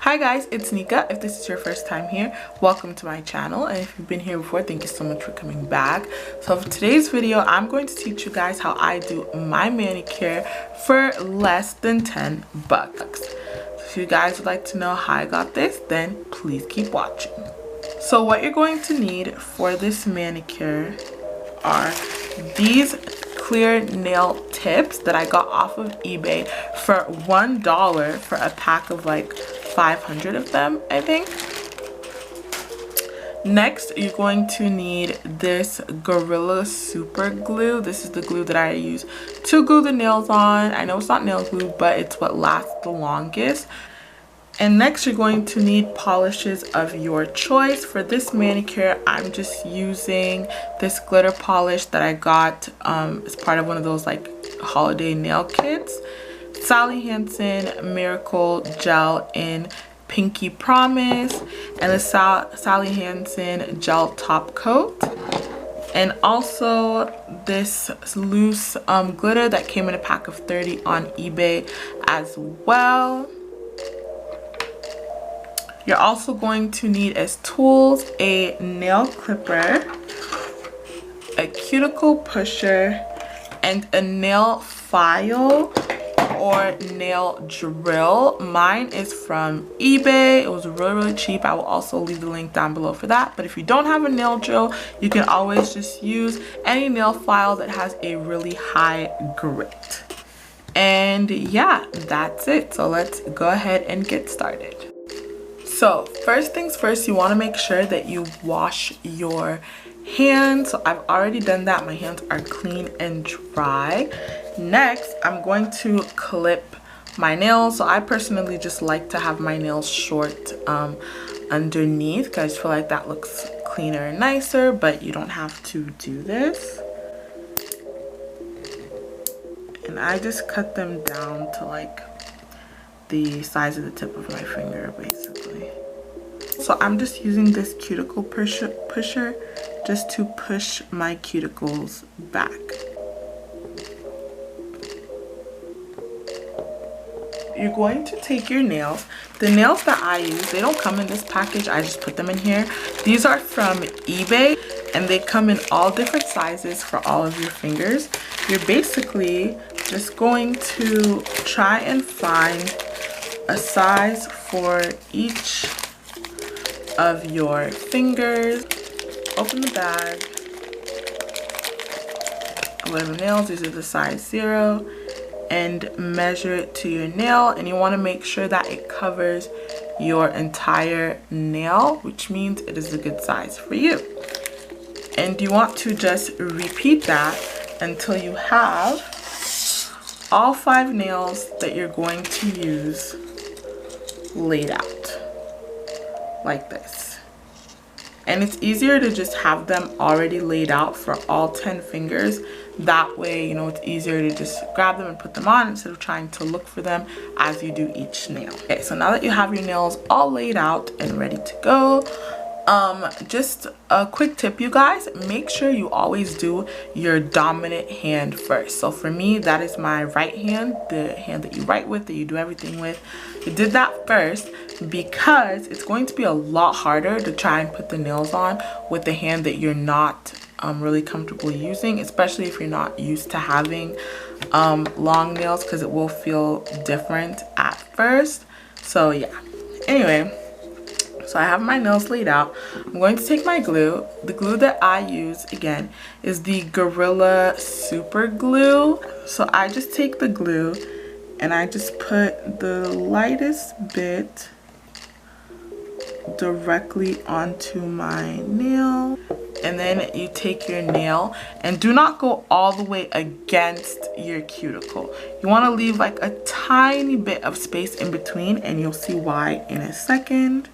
Hi guys, it's Nica. If this is your first time here, welcome to my channel, and if you've been here before, thank you so much for coming back. So for today's video, I'm going to teach you guys how I do my manicure for less than 10 bucks. So if you guys would like to know how I got this, then please keep watching. So what you're going to need for this manicure are these clear nail tips that I got off of eBay for $1 for a pack of like 500 of them, I think. Next, you're going to need this Gorilla Super Glue. This is the glue that I use to glue the nails on. I know it's not nail glue, but it's what lasts the longest. And next, you're going to need polishes of your choice. For this manicure, I'm just using this glitter polish that I got as part of one of those like holiday nail kits. Sally Hansen Miracle Gel in Pinky Promise, and the Sally Hansen Gel Top Coat. And also this loose glitter that came in a pack of 30 on eBay as well. You're also going to need as tools a nail clipper, a cuticle pusher, and a nail file or nail drill. Mine is from eBay. It was really cheap. I will also leave the link down below for that. But if you don't have a nail drill, you can always just use any nail file that has a really high grit. And yeah, that's it. So let's go ahead and get started. So first things first, you want to make sure that you wash your hands. So I've already done that. My hands are clean and dry. Next, I'm going to clip my nails. So I personally just like to have my nails short underneath because I just feel like that looks cleaner and nicer, but you don't have to do this. And I just cut them down to like the size of the tip of my finger, basically. So I'm just using this cuticle pusher just to push my cuticles back. You're going to take your nails. The nails that I use, they don't come in this package. I just put them in here. These are from eBay, and they come in all different sizes for all of your fingers. You're basically just going to try and find a size for each of your fingers. Open the bag. 11 nails. These are the size 0. And measure it to your nail. And you want to make sure that it covers your entire nail, which means it is a good size for you. And you want to just repeat that until you have all 5 nails that you're going to use laid out like this. And it's easier to just have them already laid out for all 10 fingers. That way, you know, it's easier to just grab them and put them on instead of trying to look for them as you do each nail. Okay, so now that you have your nails all laid out and ready to go, just a quick tip, you guys, make sure you always do your dominant hand first. So for me, that is my right hand, the hand that you write with, that you do everything with. I did that first because it's going to be a lot harder to try and put the nails on with the hand that you're not really comfortable using, especially if you're not used to having long nails, because it will feel different at first. So yeah, anyway, so I have my nails laid out. I'm going to take my glue. The glue that I use, again, is the Gorilla Super Glue. So I just take the glue and I just put the lightest bit directly onto my nail. And then you take your nail and do not go all the way against your cuticle. You want to leave like a tiny bit of space in between, and you'll see why in a second.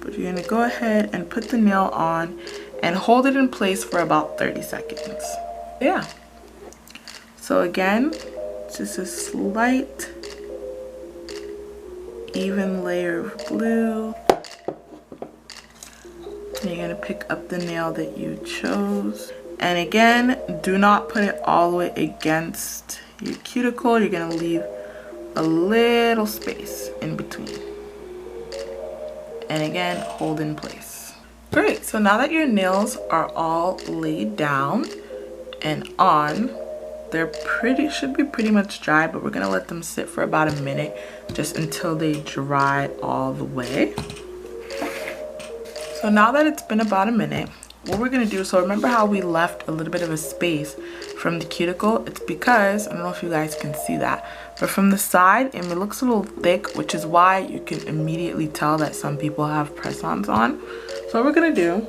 But you're going to go ahead and put the nail on and hold it in place for about 30 seconds. Yeah. So again, just a slight even layer of glue. And you're going to pick up the nail that you chose. And again, do not put it all the way against your cuticle. You're going to leave a little space in between. and again, hold in place. Great, so now that your nails are all laid down and on, should be pretty much dry, but we're gonna let them sit for about a minute just until they dry all the way. So now that it's been about a minute, what we're gonna do, so remember how we left a little bit of a space from the cuticle? It's because, I don't know if you guys can see that, but from the side it looks a little thick, which is why you can immediately tell that some people have press-ons on. So what we're gonna do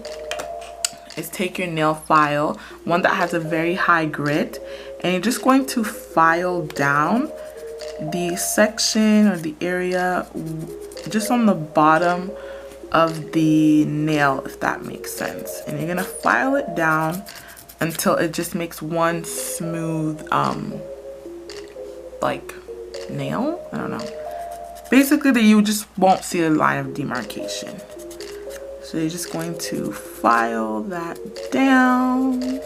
is take your nail file, one that has a very high grit, and you're just going to file down the section or the area just on the bottom of the nail, if that makes sense. And you're gonna file it down until it just makes one smooth like nail, I don't know, basically that you just won't see a line of demarcation. So you're just going to file that down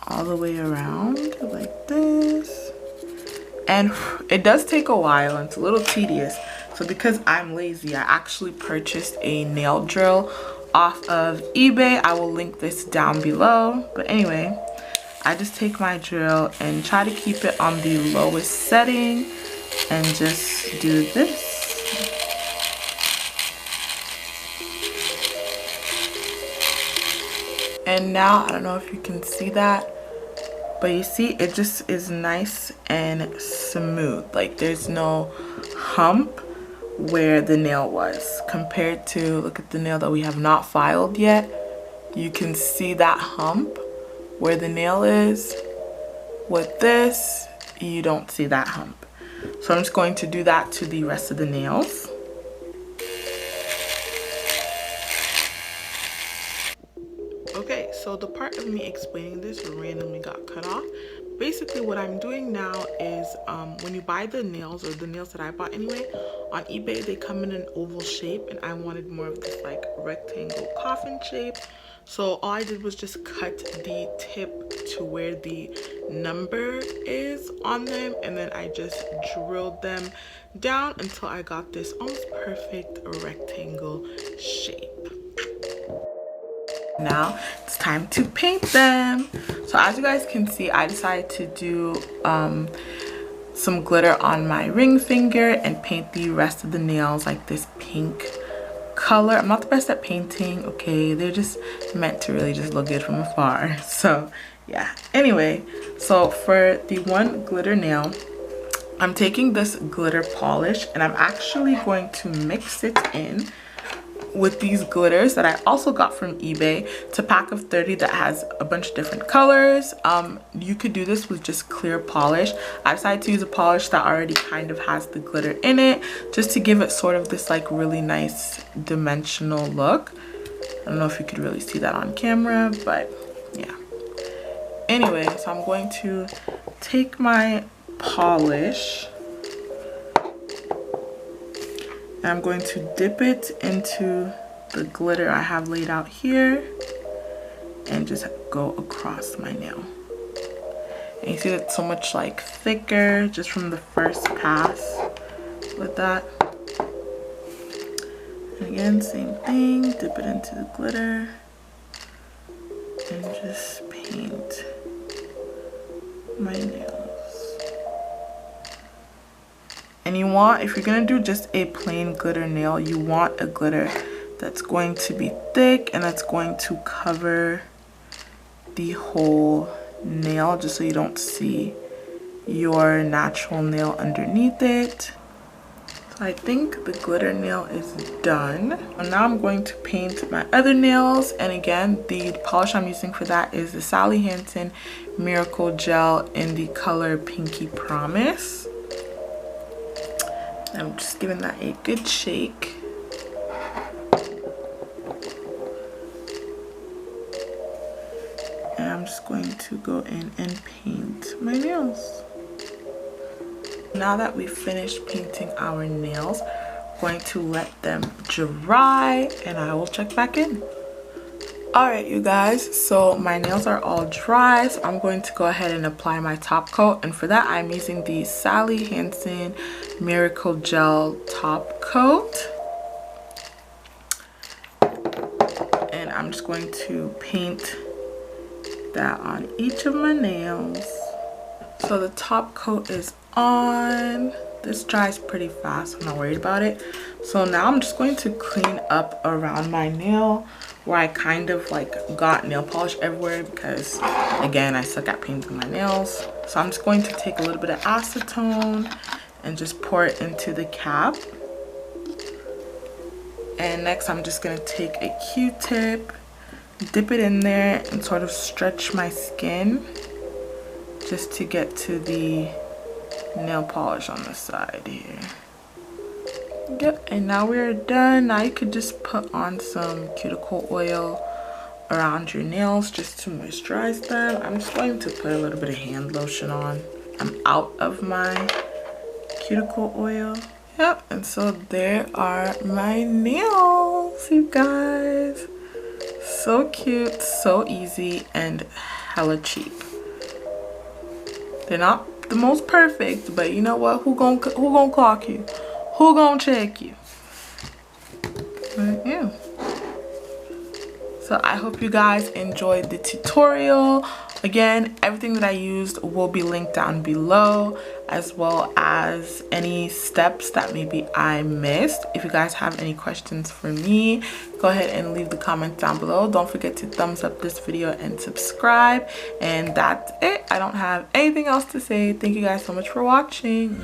all the way around like this. And it does take a while and it's a little tedious. So because I'm lazy, I actually purchased a nail drill off of eBay. I will link this down below. But anyway, I just take my drill and try to keep it on the lowest setting and just do this. And now, I don't know if you can see that, but you see it just is nice and smooth. Like there's no hump where the nail was, compared to, look at the nail that we have not filed yet. You can see that hump where the nail is. With this, you don't see that hump. So I'm just going to do that to the rest of the nails. Okay, so the part of me explaining this randomly got cut off. Basically what I'm doing now is when you buy the nails, or the nails that I bought anyway, on eBay they come in an oval shape, and I wanted more of this like rectangle coffin shape. So all I did was just cut the tip to where the number is on them, and then I just drilled them down until I got this almost perfect rectangle shape. Now it's time to paint them. So as you guys can see, I decided to do some glitter on my ring finger and paint the rest of the nails like this pink color. I'm not the best at painting, okay? They're just meant to really just look good from afar. So yeah, anyway, so for the one glitter nail, I'm taking this glitter polish and I'm actually going to mix it in with these glitters that I also got from eBay. It's a pack of 30 that has a bunch of different colors. You could do this with just clear polish. I decided to use a polish that already kind of has the glitter in it, just to give it sort of this like really nice dimensional look. I don't know if you could really see that on camera, but yeah. Anyway, so I'm going to take my polish, I'm going to dip it into the glitter I have laid out here and just go across my nail. And you see that it's so much like thicker just from the first pass with that. And again, same thing, dip it into the glitter and just paint my nails. And you want, if you're gonna do just a plain glitter nail, you want a glitter that's going to be thick and that's going to cover the whole nail, just so you don't see your natural nail underneath it. So I think the glitter nail is done. And now I'm going to paint my other nails, and again, the polish I'm using for that is the Sally Hansen Miracle Gel in the color Pinky Promise. I'm just giving that a good shake. And I'm just going to go in and paint my nails. Now that we've finished painting our nails, I'm going to let them dry and I will check back in. Alright you guys, so my nails are all dry, so I'm going to go ahead and apply my top coat, and for that I'm using the Sally Hansen Miracle Gel top coat. just going to paint that on each of my nails. So the top coat is on. This dries pretty fast, I'm not worried about it. So now I'm just going to clean up around my nail where I kind of like got nail polish everywhere because again, I suck at painting my nails. So I'm just going to take a little bit of acetone and just pour it into the cap. And next I'm just gonna take a Q-tip, dip it in there and sort of stretch my skin just to get to the nail polish on the side here. Yep, and now we're done. Now you could just put on some cuticle oil around your nails just to moisturize them. I'm just going to put a little bit of hand lotion on. I'm out of my cuticle oil. Yep, and so there are my nails, you guys. So cute, so easy, and hella cheap. They're not the most perfect, but you know what? Who gonna clock you? Who gonna check you? But yeah. So I hope you guys enjoyed the tutorial. Again, everything that I used will be linked down below, as well as any steps that maybe I missed. If you guys have any questions for me, go ahead and leave the comments down below. Don't forget to thumbs up this video and subscribe. And that's it. I don't have anything else to say. Thank you guys so much for watching.